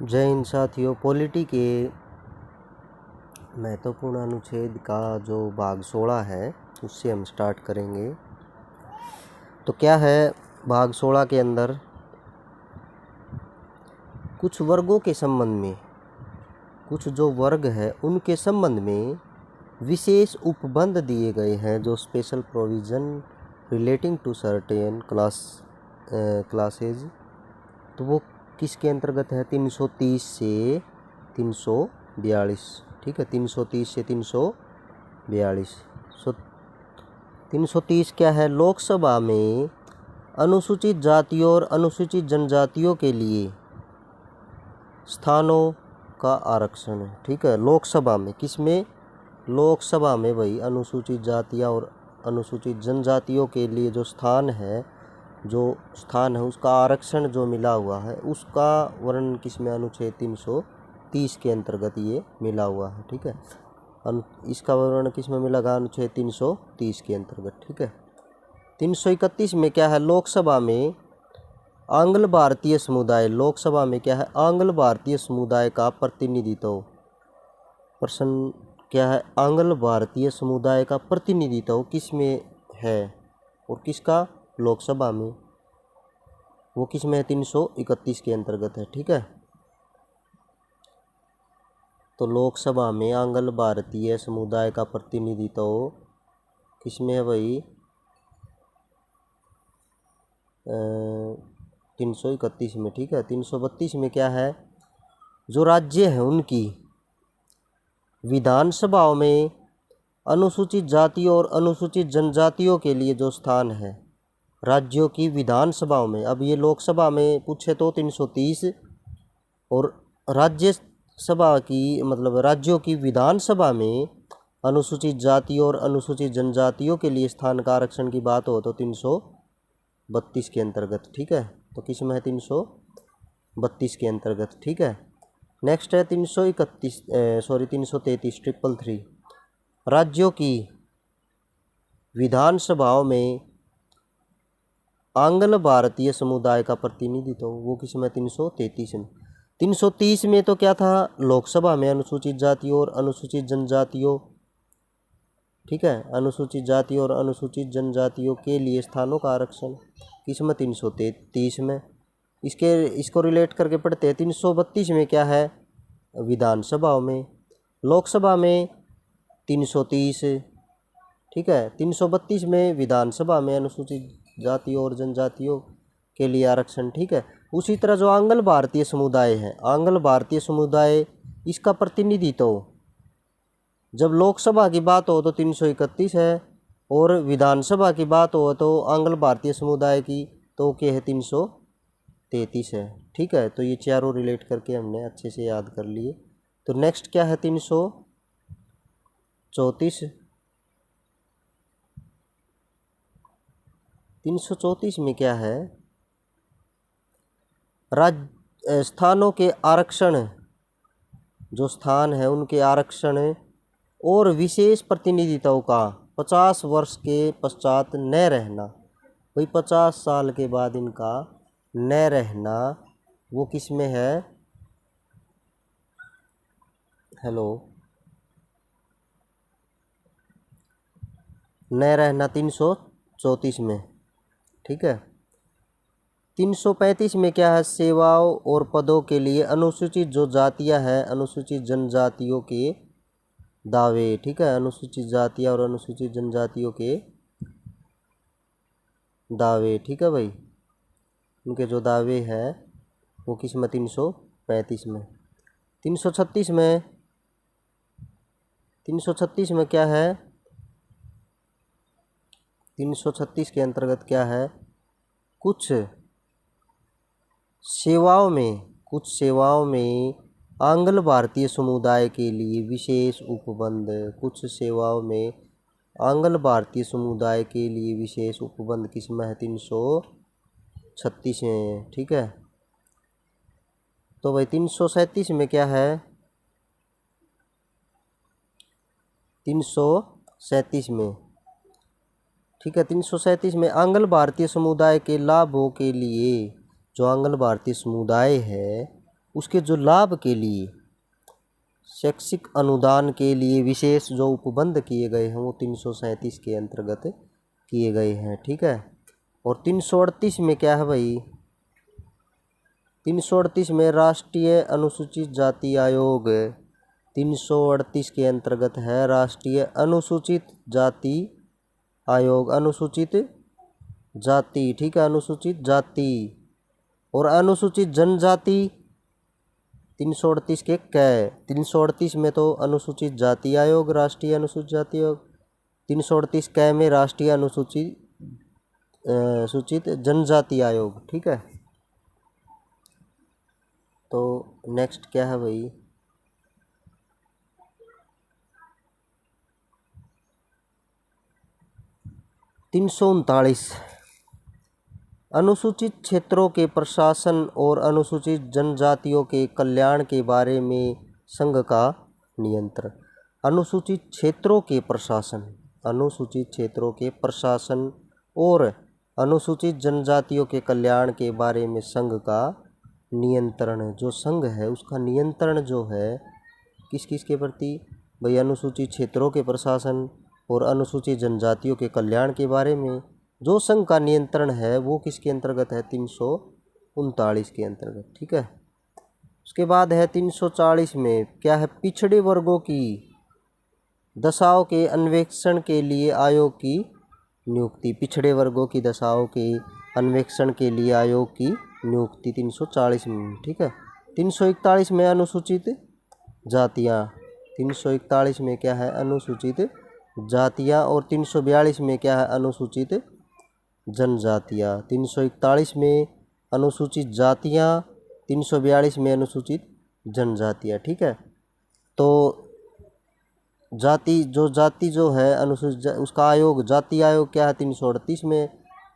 जय हिंद साथियों। पॉलिटी के महत्वपूर्ण अनुच्छेद का जो भाग 16 है उससे हम स्टार्ट करेंगे। तो क्या है भाग 16 के अंदर कुछ वर्गों के संबंध में, कुछ जो वर्ग है उनके संबंध में विशेष उपबंध दिए गए हैं, जो special provision relating to certain classes. तो वो किसके अंतर्गत है? 330 से 342। ठीक है, 330 से 342। 330 क्या है? लोकसभा में अनुसूचित जातियों और अनुसूचित जनजातियों के लिए स्थानों का आरक्षण है। ठीक है, लोकसभा में, किसमें? लोकसभा में भाई अनुसूचित जातियाँ और अनुसूचित जनजातियों के लिए जो स्थान है, उसका आरक्षण जो मिला हुआ है उसका वर्णन किसमें? अनुच्छेद 330 के अंतर्गत ये मिला हुआ है। ठीक है, इसका वर्णन किसमें मिलेगा? अनुच्छेद 330 के अंतर्गत। ठीक है, 331 में क्या है? लोकसभा में आंग्ल भारतीय समुदाय, लोकसभा में क्या है? आंग्ल भारतीय समुदाय का प्रतिनिधित्व। प्रश्न क्या है? आंग्ल भारतीय समुदाय का प्रतिनिधित्व किसमें है और किसका? लोकसभा में। वो किसमें है? 331 के अंतर्गत है। ठीक है, तो लोकसभा में आंग्ल भारतीय समुदाय का प्रतिनिधित्व किसमें है भाई? 331 में। ठीक है, 332 में क्या है? जो राज्य हैं उनकी विधानसभाओं में अनुसूचित जातियों और अनुसूचित जनजातियों के लिए जो स्थान है, राज्यों की विधानसभाओं में। अब ये लोकसभा में पूछे तो 330, और राज्यसभा की मतलब राज्यों की विधानसभा में अनुसूचित जातियों और अनुसूचित जनजातियों के लिए स्थान का आरक्षण की बात हो तो 332 के अंतर्गत। ठीक है, तो किस में है? 332 के अंतर्गत। ठीक है, नेक्स्ट है 333 राज्यों की विधानसभाओं में आंग्ल भारतीय समुदाय का प्रतिनिधित्व। वो किस में? 333 में। 330 में तो क्या था? लोकसभा में अनुसूचित जातियों और अनुसूचित जनजातियों, ठीक है, अनुसूचित जातियों और अनुसूचित जनजातियों के लिए स्थानों का आरक्षण किस में? 333 में। इसको रिलेट करके पढ़ते हैं। 332 में क्या है? विधानसभाओं में। लोकसभा में 330। ठीक है, 332 में विधानसभा में अनुसूचित जातियों और जनजातियों के लिए आरक्षण। ठीक है, उसी तरह जो आंग्ल भारतीय समुदाय है, आंग्ल भारतीय समुदाय, इसका प्रतिनिधित्व जब लोकसभा की बात हो तो 331 है, और विधानसभा की बात हो तो आंग्ल भारतीय समुदाय की तो क्या है? 333 है। ठीक है, तो ये चारों रिलेट करके हमने अच्छे से याद कर लिए। तो नेक्स्ट क्या है? 334। 334 में क्या है? स्थानों के आरक्षण, जो स्थान है उनके आरक्षण और विशेष प्रतिनिधित्व का 50 वर्ष के पश्चात न रहना। भाई 50 साल के बाद इनका न रहना, वो किस में है? हेलो, न रहना 334 में। ठीक है, 335 में क्या है? सेवाओं और पदों के लिए अनुसूचित जो जातियां हैं, अनुसूचित जनजातियों के दावे। ठीक है, अनुसूचित जातियां और अनुसूचित जनजातियों के दावे। ठीक है भाई, उनके जो दावे हैं वो किस में? 335 में। 336 में, 336 में क्या है? 336 के अंतर्गत क्या है? कुछ सेवाओं में आंग्ल भारतीय समुदाय के लिए विशेष उपबंध। कुछ सेवाओं में आंग्ल भारतीय समुदाय के लिए विशेष उपबंध किस में है? 336 में। ठीक है, तो भाई 337 में क्या है? 337 में। ठीक है, 337 में आंग्ल भारतीय समुदाय के लाभों के लिए, जो आंग्ल भारतीय समुदाय है उसके जो लाभ के लिए शैक्षिक अनुदान के लिए विशेष जो उपबंध किए गए हैं वो 337 के अंतर्गत किए गए हैं। ठीक है। और 338 में क्या है भाई, 338 में राष्ट्रीय अनुसूचित जाति आयोग, 338 के अंतर्गत है राष्ट्रीय अनुसूचित जाति आयोग, अनुसूचित जाति। ठीक है, अनुसूचित जाति और अनुसूचित जनजाति 338 के कै, 338 में तो अनुसूचित जाति आयोग, राष्ट्रीय अनुसूचित जाति आयोग, 338 कै में राष्ट्रीय अनुसूचित सूचित जनजाति आयोग। ठीक है। तो नेक्स्ट क्या है भाई, तीन सौ उनतालीस अनुसूचित क्षेत्रों के प्रशासन और अनुसूचित जनजातियों के कल्याण के बारे में संघ का नियंत्रण। अनुसूचित क्षेत्रों के प्रशासन, अनुसूचित क्षेत्रों के प्रशासन और अनुसूचित जनजातियों के कल्याण के बारे में संघ का नियंत्रण, जो संघ है उसका नियंत्रण जो है किस किस के प्रति भाई, अनुसूचित क्षेत्रों के प्रशासन और अनुसूचित जनजातियों के कल्याण के बारे में जो संघ का नियंत्रण है वो किसके अंतर्गत है, 339 के अंतर्गत। ठीक है। उसके बाद है 340 में क्या है, पिछड़े वर्गों की दशाओं के अन्वेषण के लिए आयोग की नियुक्ति, पिछड़े वर्गों की दशाओं के अन्वेषण के लिए आयोग की नियुक्ति 340 में। ठीक है। 341 में अनुसूचित जातियाँ, 341 में क्या है, अनुसूचित जातियाँ और 342 में क्या है, अनुसूचित जनजातियाँ। 341 में अनुसूचित जातियाँ, 342 में अनुसूचित जनजातियाँ। ठीक है। तो जाति जो है अनुसूचित उसका आयोग, जाति आयोग क्या है 338 में,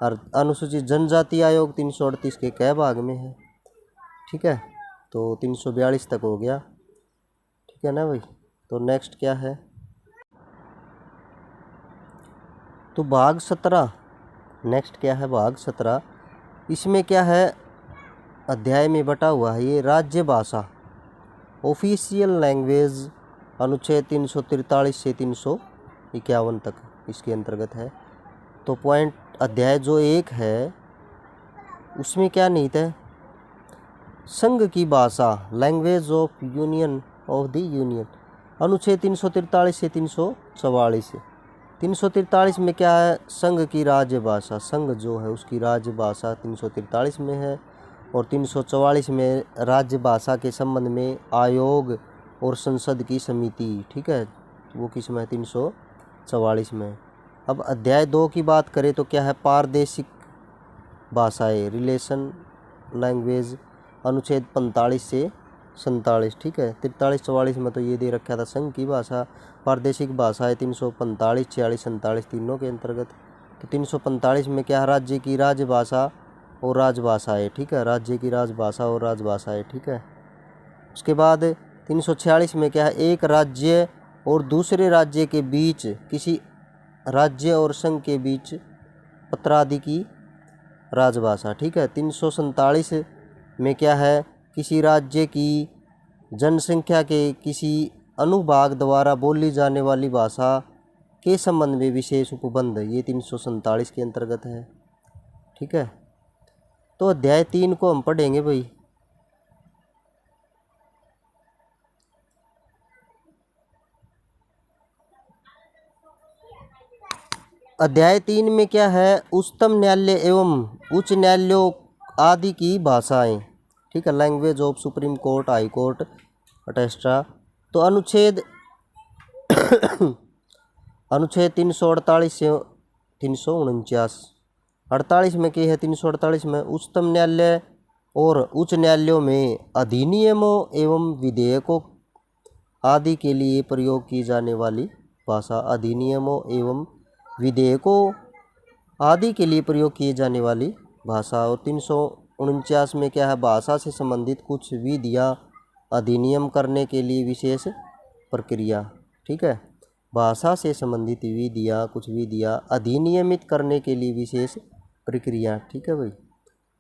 और अनुसूचित जनजाति आयोग 338 के कै भाग में है। ठीक है। तो 342 तक हो गया। ठीक है ना भाई। तो नेक्स्ट क्या है, तो भाग 17, नेक्स्ट क्या है भाग 17। इसमें क्या है, अध्याय में बटा हुआ है ये राज्य भाषा, ऑफिशियल लैंग्वेज, अनुच्छेद 343 से 351 तक इसके अंतर्गत है। तो पॉइंट अध्याय जो 1 है उसमें क्या निहित है, संघ की भाषा, language of union of the union, अनुच्छेद 343 से 344। 343 में क्या है, संघ की राजभाषा, संघ जो है उसकी राजभाषा 343 में है। और 344 में राजभाषा के संबंध में आयोग और संसद की समिति। ठीक है, वो किस में है, 344 में। अब अध्याय 2 की बात करें तो क्या है, पारदेशिक भाषाएं, रिलेशन लैंग्वेज, अनुच्छेद 45 से 47। ठीक है। 43-44 में तो ये दे रखा था संघ की भाषा, प्रादेशिक भाषाएं 345, 46, 47 तीनों के अंतर्गत। तो 345 में क्या है, राज्य की राजभाषा और राजभाषाएं। ठीक है, राज्य की राजभाषा और राजभाषाएं। ठीक है। उसके बाद 346 में क्या है, एक राज्य और दूसरे राज्य के बीच, किसी राज्य और संघ के बीच पत्रादि की राजभाषा। ठीक है। 347 में क्या है, किसी राज्य की जनसंख्या के किसी अनुभाग द्वारा बोली जाने वाली भाषा के संबंध में विशेष उपबंध, ये 347 के अंतर्गत है। ठीक है। तो अध्याय 3 को हम पढ़ेंगे भाई। अध्याय 3 में क्या है, उच्चतम न्यायालय एवं उच्च न्यायालयों आदि की भाषाएं। ठीक है, language of supreme court, high court, etcetera. तो अनुच्छेद 348 से 349, 48 में क्या है, 348 में उच्चतम न्यायालय और उच्च न्यायालयों में अधिनियमों एवं विधेयकों आदि के लिए प्रयोग की जाने वाली भाषा, अधिनियमों एवं विधेयकों आदि के लिए प्रयोग किए जाने वाली भाषा। और 349 में क्या है, भाषा से संबंधित कुछ विधियाँ अधिनियम करने के लिए विशेष प्रक्रिया। ठीक है, भाषा से संबंधित विधियाँ, कुछ विधियाँ अधिनियमित करने के लिए विशेष प्रक्रिया। ठीक है भाई।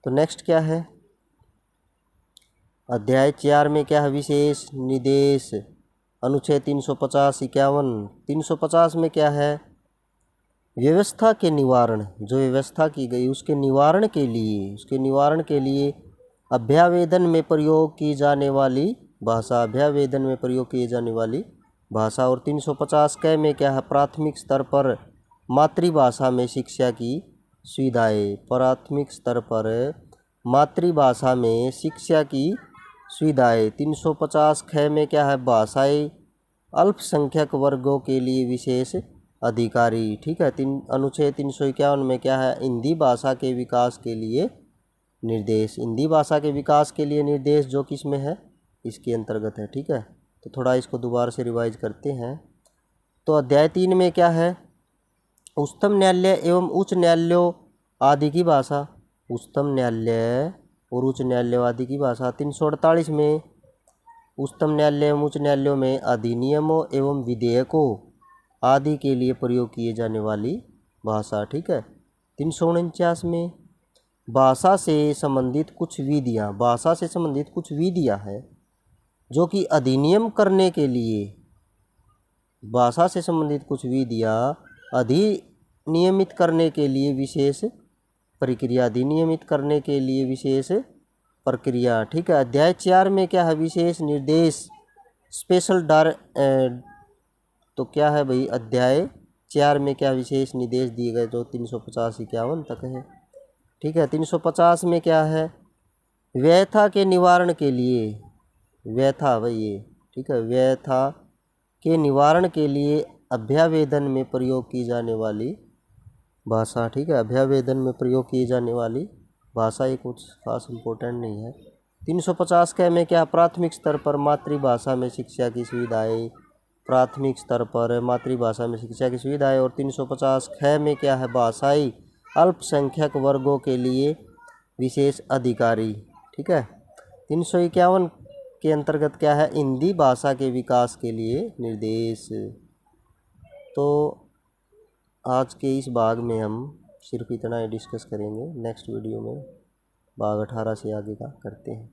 तो नेक्स्ट क्या है, अध्याय 4 में क्या है, विशेष निर्देश। अनुच्छेद 350 51 350 में क्या है, व्यवस्था के निवारण, जो व्यवस्था की गई उसके निवारण के लिए अभ्यावेदन में प्रयोग की जाने वाली भाषा, अभ्यावेदन में प्रयोग की जाने वाली भाषा। और 350 क में क्या है, प्राथमिक स्तर पर मातृभाषा में शिक्षा की सुविधाएं, प्राथमिक स्तर पर मातृभाषा में शिक्षा की सुविधाएं। 350 ख में क्या है, भाषाई अल्पसंख्यक वर्गों के लिए विशेष अधिकारी। ठीक है। अनुच्छेद 351 में क्या है, हिंदी भाषा के विकास के लिए निर्देश, हिंदी भाषा के विकास के लिए निर्देश, जो किस में है, इसके अंतर्गत है। ठीक है। तो थोड़ा इसको दोबारा से रिवाइज करते हैं। तो अध्याय 3 में क्या है, उच्चतम न्यायालय एवं उच्च न्यायालयों आदि की भाषा, उच्चतम न्यायालय और उच्च न्यायालय आदि की भाषा। 348 में उच्चतम न्यायालय एवं उच्च न्यायालयों में अधिनियमों एवं विधेयकों आदि के लिए प्रयोग किए जाने वाली भाषा। ठीक है। 349 में भाषा से संबंधित कुछ विधियाँ, भाषा से संबंधित कुछ विधियाँ है जो कि अधिनियम करने के लिए, भाषा से संबंधित कुछ विधियाँ अधिनियमित करने के लिए विशेष प्रक्रिया, अधिनियमित करने के लिए विशेष प्रक्रिया। ठीक है। अध्याय 4 में क्या है, विशेष निर्देश, स्पेशल तो क्या है भाई, अध्याय 4 में क्या विशेष निर्देश दिए गए, जो 350 51 तक है। ठीक है। 350 में क्या है, व्यथा के निवारण के लिए, व्यथा भाई ये, ठीक है, व्यथा के निवारण के लिए अभ्यावेदन में प्रयोग की जाने वाली भाषा। ठीक है। अभ्यावेदन में प्रयोग की जाने वाली भाषा, ये कुछ खास इम्पोर्टेंट नहीं है। 350 क में क्या, प्राथमिक स्तर पर मातृभाषा में शिक्षा की सुविधाएं, प्राथमिक स्तर पर मातृभाषा में शिक्षा की सुविधाएं। और 350 ख में क्या है, भाषाई अल्पसंख्यक वर्गों के लिए विशेष अधिकारी। ठीक है। 351 के अंतर्गत क्या है, हिंदी भाषा के विकास के लिए निर्देश। तो आज के इस भाग में हम सिर्फ इतना ही डिस्कस करेंगे। नेक्स्ट वीडियो में भाग 18 से आगे का करते हैं।